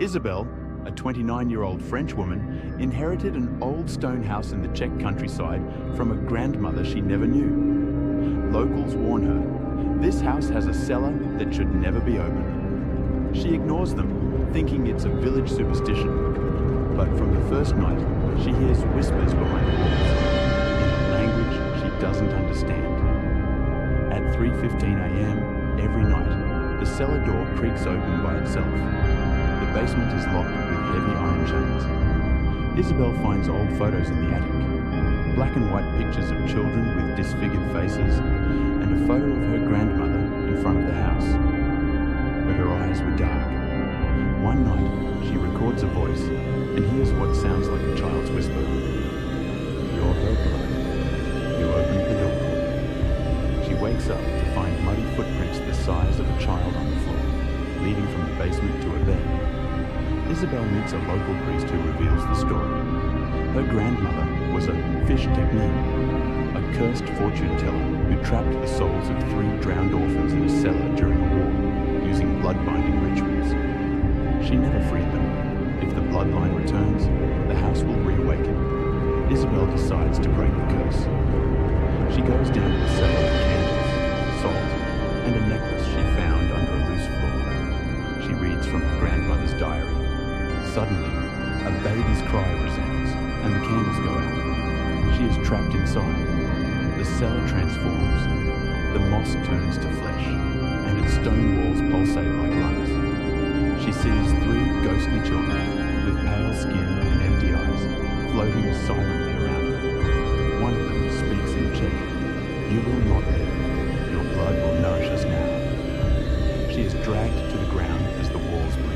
Isabelle, a 29-year-old French woman, inherited an old stone house in the Czech countryside from a grandmother she never knew. Locals warn her, this house has a cellar that should never be opened. She ignores them, thinking it's a village superstition. But from the first night, she hears whispers behind the walls, in a language she doesn't understand. At 3:15 a.m. every night, the cellar door creaks open by itself. The basement is locked with heavy iron chains. Isabelle finds old photos in the attic, black and white pictures of children with disfigured faces, and a photo of her grandmother in front of the house. But her eyes were dark. One night, she records a voice and hears what sounds like a child's whisper. "You're her blood. You opened the door." She wakes up to find muddy footprints the size of a child on the floor, leading from the basement to a bed. Isabelle meets a local priest who reveals the story. Her grandmother was a fish technique, a cursed fortune teller who trapped the souls of 3 drowned orphans in a cellar during a war, using blood-binding rituals. She never freed them. If the bloodline returns, the house will reawaken. Isabelle decides to break the curse. She goes down to the cellar with candles, salt, and a necklace she found under a loose floor. She reads from her grandmother's diary. Suddenly, a baby's cry resounds, and the candles go out. She is trapped inside. The cellar transforms. The moss turns to flesh, and its stone walls pulsate like lungs. She sees 3 ghostly children, with pale skin and empty eyes, floating silently around her. One of them speaks in Czech. "You will not live. Your blood will nourish us now." She is dragged to the ground as the walls break.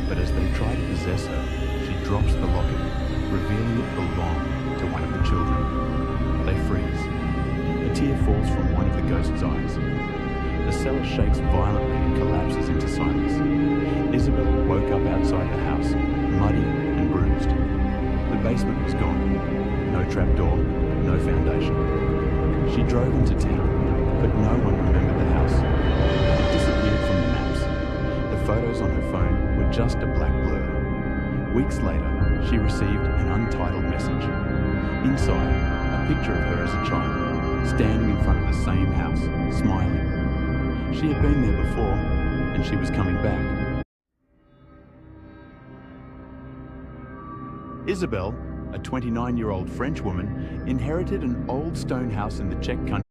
But as they try to possess her, she drops the locket, revealing it belonged to one of the children. They freeze. A tear falls from one of the ghost's eyes. The cellar shakes violently and collapses into silence. Isabelle woke up outside the house, muddy and bruised. The basement was gone. No trapdoor, no foundation. She drove into town, but no one remembered the house. It disappeared from the maps. The photos on her phone were just a black blur. Weeks later, she received an untitled message. Inside, a picture of her as a child, standing in front of the same house, smiling. She had been there before, and she was coming back. Isabelle, a 29-year-old French woman, inherited an old stone house in the Czech country.